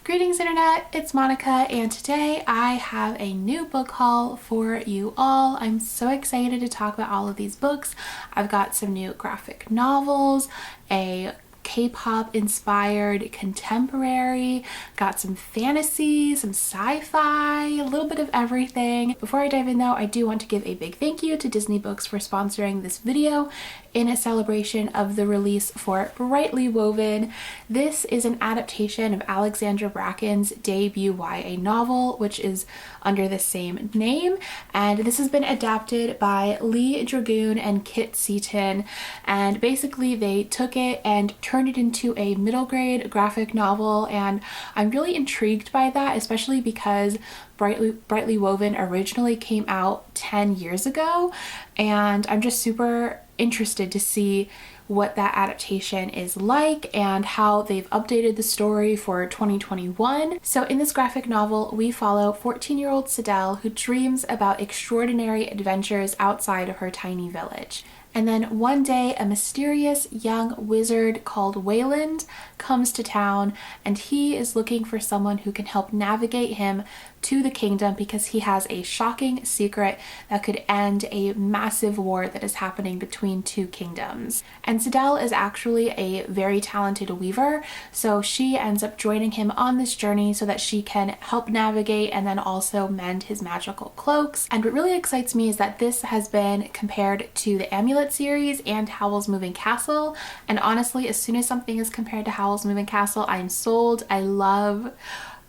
Greetings internet, it's Monica and today I have a new book haul for you all. I'm so excited to talk about all of these books. I've got some new graphic novels, a K-pop inspired contemporary, got some fantasy, some sci-fi, a little bit of everything. Before I dive in though, I do want to give a big thank you to Disney Books for sponsoring this video in a celebration of the release for Brightly Woven. This is an adaptation of Alexandra Bracken's debut YA novel, which is under the same name, and this has been adapted by Lee Dragoon and Kit Seaton, and basically they took it and turned it into a middle grade graphic novel, and I'm really intrigued by that, especially because Brightly Woven originally came out 10 years ago, and I'm just super interested to see what that adaptation is like and how they've updated the story for 2021. So in this graphic novel, we follow 14-year-old Sidel, who dreams about extraordinary adventures outside of her tiny village. And then one day, a mysterious young wizard called Wayland comes to town, and he is looking for someone who can help navigate him to the kingdom because he has a shocking secret that could end a massive war that is happening between two kingdoms. And Sidel is actually a very talented weaver, so she ends up joining him on this journey so that she can help navigate and then also mend his magical cloaks. And what really excites me is that this has been compared to the Amulet series and Howl's Moving Castle, and honestly, as soon as something is compared to Howl's Moving Castle, I'm sold. I love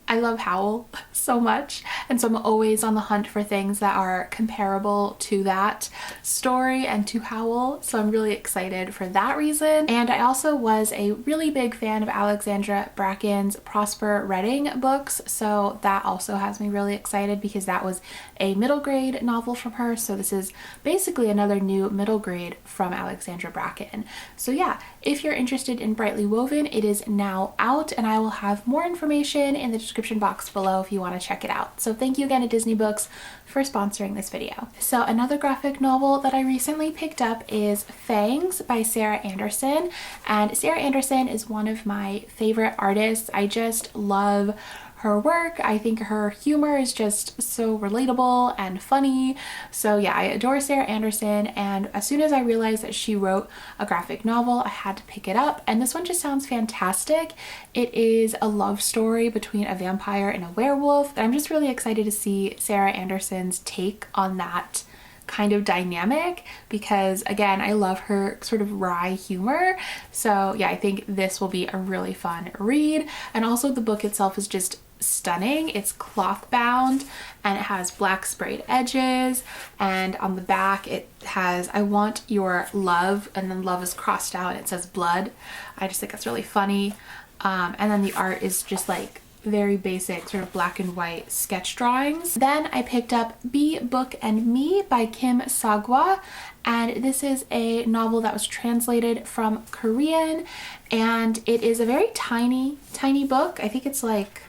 Howl so much, and so I'm always on the hunt for things that are comparable to that story and to Howl, so I'm really excited for that reason. And I also was a really big fan of Alexandra Bracken's Prosper Redding books, so that also has me really excited because that was a middle grade novel from her, so this is basically another new middle grade from Alexandra Bracken. So yeah, if you're interested in Brightly Woven, it is now out, and I will have more information in the description box below if you want to check it out. So thank you again to Disney Books for sponsoring this video. So another graphic novel that I recently picked up is Fangs by Sarah Anderson, and Sarah Anderson is one of my favorite artists. I just love her work. I think her humor is just so relatable and funny. So yeah, I adore Sarah Anderson, and as soon as I realized that she wrote a graphic novel, I had to pick it up, and this one just sounds fantastic. It is a love story between a vampire and a werewolf, and I'm just really excited to see Sarah Anderson's take on that kind of dynamic because, again, I love her sort of wry humor. So yeah, I think this will be a really fun read, and also the book itself is just stunning. It's cloth bound and it has black sprayed edges, and on the back it has "I want your love," and then love is crossed out and it says blood. I just think that's really funny. And then the art is just like very basic sort of black and white sketch drawings. Then I picked up Be, Book, and Me by Kim Sagwa, and this is a novel that was translated from Korean, and it is a very tiny book. I think it's like,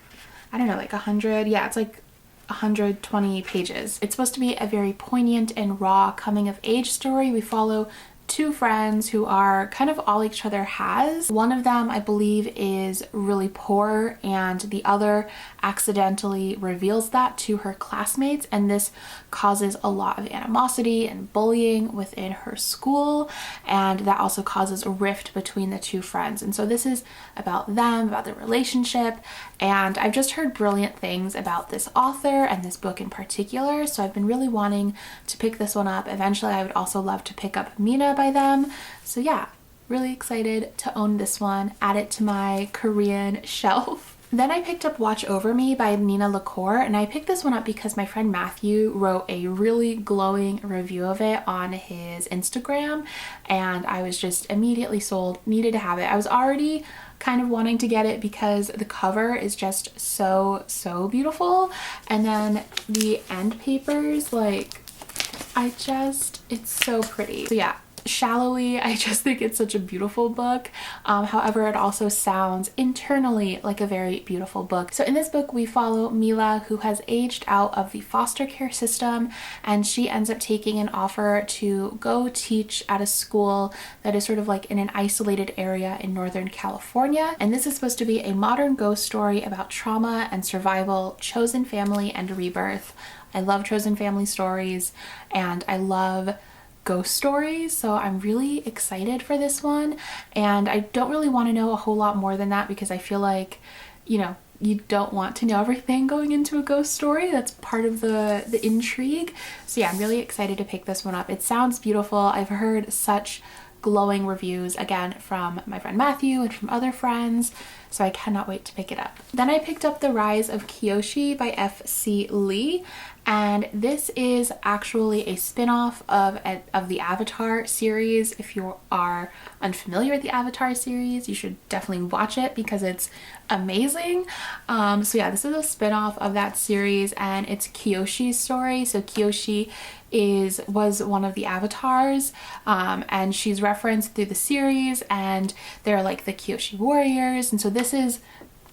I don't know, like 100, yeah, it's like 120 pages. It's supposed to be a very poignant and raw coming of age story. We follow two friends who are kind of all each other has. One of them, I believe, is really poor, and the other accidentally reveals that to her classmates, and this causes a lot of animosity and bullying within her school, and that also causes a rift between the two friends. And so this is about them, about their relationship, and I've just heard brilliant things about this author and this book in particular, so I've been really wanting to pick this one up. Eventually I would also love to pick up Mina by them. So yeah, really excited to own this one, add it to my Korean shelf. Then I picked up Watch Over Me by Nina LaCour, and I picked this one up because my friend Matthew wrote a really glowing review of it on his Instagram, and I was just immediately sold, needed to have it. I was already kind of wanting to get it because the cover is just so beautiful, and then the end papers, like, it's so pretty. So yeah, shallowly, I just think it's such a beautiful book. However, it also sounds internally like a very beautiful book. So in this book, we follow Mila, who has aged out of the foster care system, and she ends up taking an offer to go teach at a school that is sort of like in an isolated area in Northern California. And this is supposed to be a modern ghost story about trauma and survival, chosen family, and rebirth. I love chosen family stories, and I love ghost stories, so I'm really excited for this one. And I don't really want to know a whole lot more than that, because I feel like, you know, you don't want to know everything going into a ghost story. That's part of the intrigue. So yeah, I'm really excited to pick this one up. It sounds beautiful. I've heard such glowing reviews, again, from my friend Matthew and from other friends, so I cannot wait to pick it up. Then I picked up The Rise of Kiyoshi by F.C. Lee, and this is actually a spin-off of the Avatar series. If you are unfamiliar with the Avatar series, you should definitely watch it because it's amazing. So yeah, this is a spin-off of that series, and it's Kiyoshi's story. So Kiyoshi was one of the avatars, and she's referenced through the series, and they're like the Kiyoshi warriors. And so this is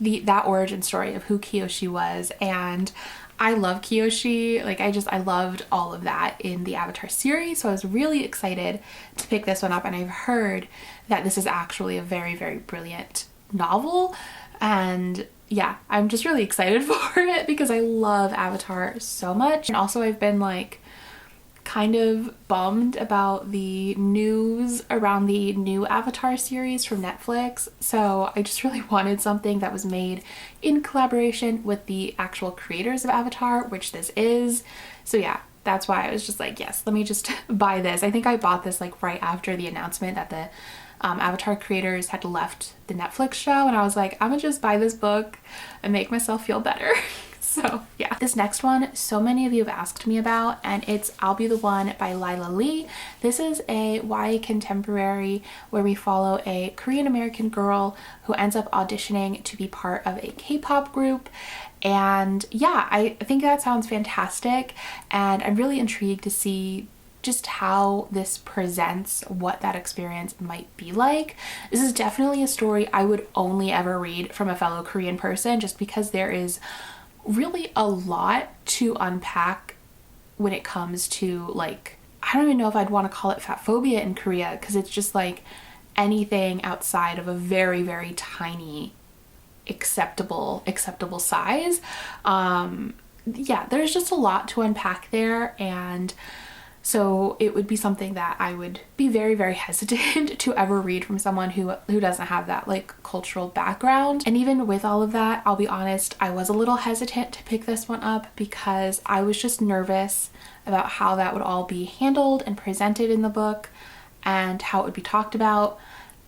that origin story of who Kiyoshi was, and I love Kiyoshi. Like, I loved all of that in the Avatar series, so I was really excited to pick this one up. And I've heard that this is actually a very, very brilliant novel, and yeah, I'm just really excited for it because I love Avatar so much. And also I've been like kind of bummed about the news around the new Avatar series from Netflix, so I just really wanted something that was made in collaboration with the actual creators of Avatar, which this is. So yeah, that's why I was just like, yes, let me just buy this. I think I bought this like right after the announcement that the Avatar creators had left the Netflix show, and I was like, I'm gonna just buy this book and make myself feel better. So yeah, this next one, so many of you have asked me about, and it's I'll Be the One by Lila Lee. This is a YA contemporary where we follow a Korean American girl who ends up auditioning to be part of a K-pop group. And yeah, I think that sounds fantastic, and I'm really intrigued to see just how this presents what that experience might be like. This is definitely a story I would only ever read from a fellow Korean person, just because there is really a lot to unpack when it comes to, like, I don't even know if I'd want to call it fat phobia in Korea, because it's just like anything outside of a very, very tiny acceptable size. Yeah, there's just a lot to unpack there, and so it would be something that I would be very, very hesitant to ever read from someone who doesn't have that like cultural background. And even with all of that, I'll be honest, I was a little hesitant to pick this one up because I was just nervous about how that would all be handled and presented in the book and how it would be talked about.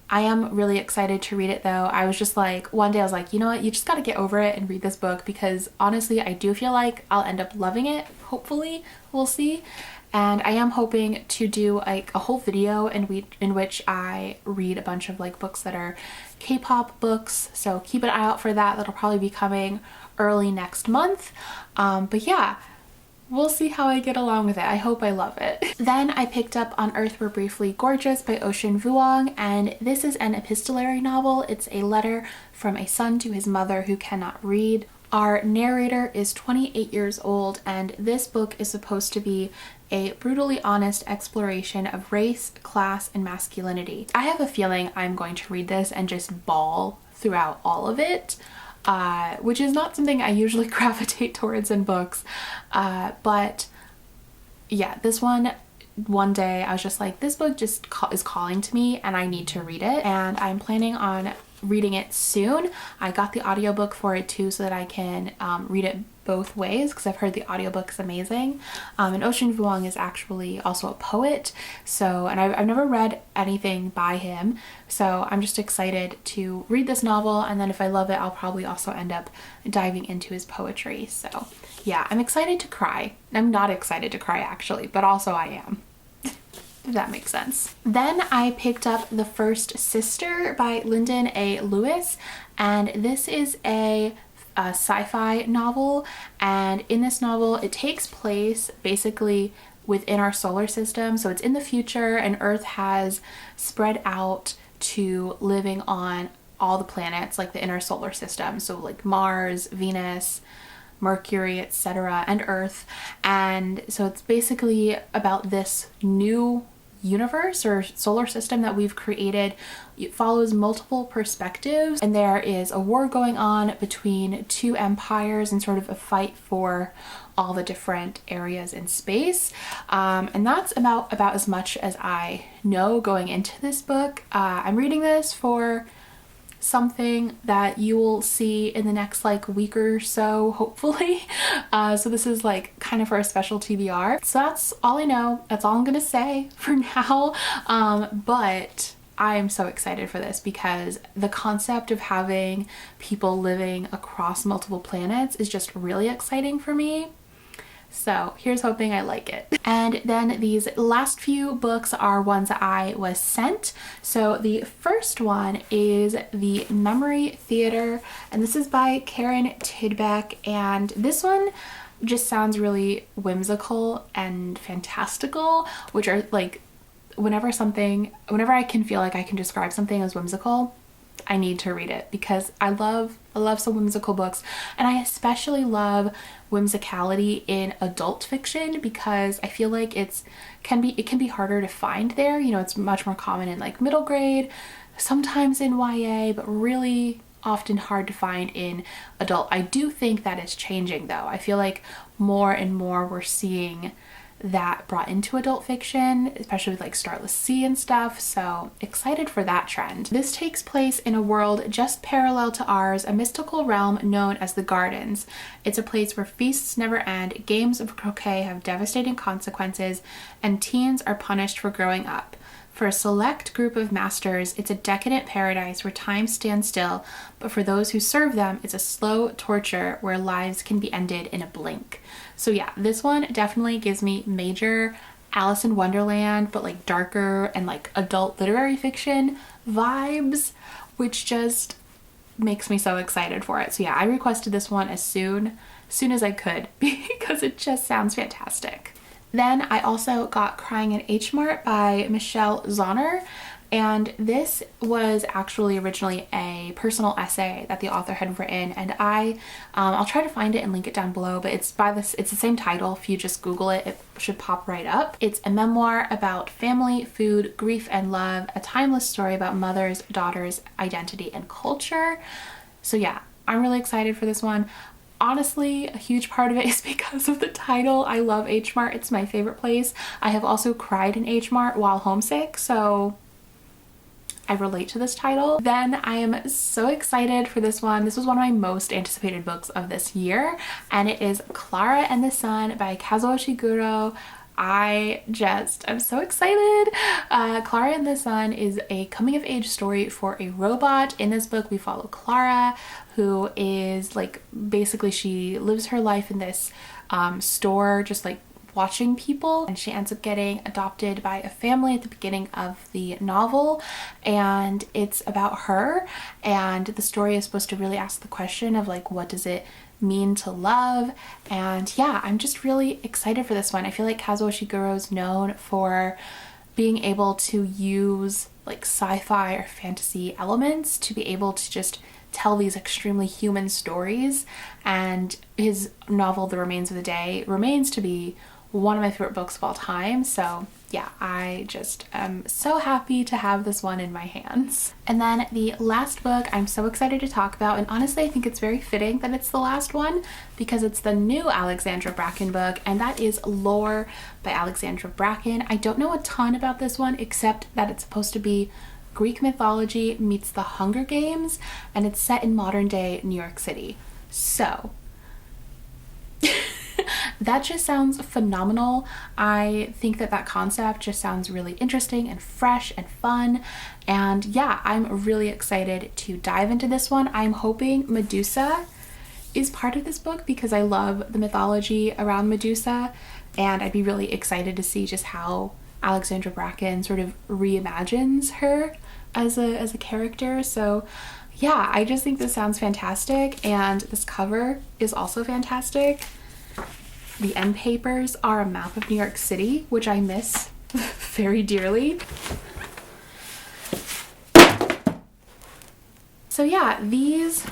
I am really excited to read it though. I was just like, one day I was like, you know what, you just got to get over it and read this book, because honestly, I do feel like I'll end up loving it. Hopefully, we'll see. And I am hoping to do like a whole video in which I read a bunch of like books that are K-pop books. So keep an eye out for that. That'll probably be coming early next month. But yeah, we'll see how I get along with it. I hope I love it. Then I picked up On Earth We're Briefly Gorgeous by Ocean Vuong, and this is an epistolary novel. It's a letter from a son to his mother who cannot read. Our narrator is 28 years old, and this book is supposed to be a brutally honest exploration of race, class, and masculinity. I have a feeling I'm going to read this and just bawl throughout all of it, which is not something I usually gravitate towards in books. But yeah, this one day I was just like, this book just is calling to me and I need to read it, and I'm planning on reading it soon. I got the audiobook for it too, so that I can read it both ways, because I've heard the audiobook is amazing. And Ocean Vuong is actually also a poet, so, and I've never read anything by him, so I'm just excited to read this novel, and then if I love it, I'll probably also end up diving into his poetry. So yeah, I'm excited to cry. I'm not excited to cry actually, but also I am. If that makes sense. Then I picked up The First Sister by Lyndon A. Lewis, and this is a sci-fi novel, and in this novel it takes place basically within our solar system. So it's in the future, and Earth has spread out to living on all the planets, like the inner solar system. So like Mars, Venus, Mercury, etc., and Earth. And so it's basically about this new universe or solar system that we've created. It follows multiple perspectives, and there is a war going on between two empires and sort of a fight for all the different areas in space. And that's about as much as I know going into this book. I'm reading this for something that you will see in the next like week or so, hopefully. So this is like kind of for a special TBR. So that's all I know. That's all I'm gonna say for now. But I am so excited for this because the concept of having people living across multiple planets is just really exciting for me. So here's hoping I like it. And then these last few books are ones that I was sent. So the first one is The Memory Theater, and this is by Karen Tidbeck. And this one just sounds really whimsical and fantastical, which are like, whenever I can feel like I can describe something as whimsical, I need to read it because I love some whimsical books, and I especially love whimsicality in adult fiction because I feel like it can be harder to find there. You know, it's much more common in like middle grade, sometimes in YA, but really often hard to find in adult. I do think that is changing though. I feel like more and more we're seeing that brought into adult fiction, especially with like Starless Sea and stuff, so excited for that trend. This takes place in a world just parallel to ours, a mystical realm known as the Gardens. It's a place where feasts never end, games of croquet have devastating consequences, and teens are punished for growing up. For a select group of masters, it's a decadent paradise where time stands still, but for those who serve them, it's a slow torture where lives can be ended in a blink. So yeah, this one definitely gives me major Alice in Wonderland, but like darker and like adult literary fiction vibes, which just makes me so excited for it. So yeah, I requested this one as soon as I could because it just sounds fantastic. Then I also got Crying at Hmart by Michelle Zauner, and this was actually originally a personal essay that the author had written, and I'll try to find it and link it down below, but it's the same title. If you just Google it, it should pop right up. It's a memoir about family, food, grief, and love, a timeless story about mothers, daughters, identity, and culture. So yeah, I'm really excited for this one. Honestly, a huge part of it is because of the title. I love Hmart. It's my favorite place. I have also cried in Hmart while homesick, so I relate to this title. Then I am so excited for this one. This was one of my most anticipated books of this year, and it is Clara and the Sun by Kazuo Ishiguro. I'm so excited. Clara and the Sun is a coming of age story for a robot. In this book, we follow Clara, who is like, basically she lives her life in this store, just like watching people, and she ends up getting adopted by a family at the beginning of the novel, and it's about her, and the story is supposed to really ask the question of like, what does it mean to love? And yeah, I'm just really excited for this one. I feel like Kazuo Ishiguro is known for being able to use like sci-fi or fantasy elements to be able to just tell these extremely human stories, and his novel The Remains of the Day remains to be one of my favorite books of all time. So yeah, I just am so happy to have this one in my hands. And then the last book I'm so excited to talk about, and honestly I think it's very fitting that it's the last one because it's the new Alexandra Bracken book, and that is Lore by Alexandra Bracken. I don't know a ton about this one except that it's supposed to be Greek mythology meets the Hunger Games, and it's set in modern day New York City. So that just sounds phenomenal. I think that concept just sounds really interesting and fresh and fun, and yeah, I'm really excited to dive into this one. I'm hoping Medusa is part of this book because I love the mythology around Medusa, and I'd be really excited to see just how Alexandra Bracken sort of reimagines her as a character. So yeah, I just think this sounds fantastic, and this cover is also fantastic. the end papers are a map of New York City, which I miss very dearly. So yeah, these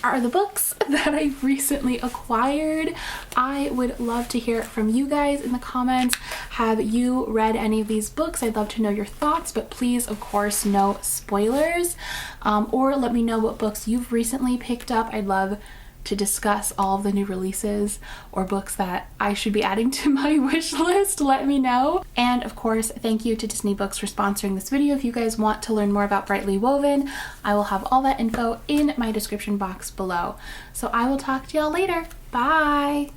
are the books that I recently acquired. I would love to hear from you guys in the comments. Have you read any of these books? I'd love to know your thoughts, but please, of course, no spoilers. Or let me know what books you've recently picked up. I'd love to discuss all of the new releases or books that I should be adding to my wish list. Let me know. And of course, thank you to Disney Books for sponsoring this video. If you guys want to learn more about Brightly Woven, I will have all that info in my description box below. So I will talk to y'all later. Bye!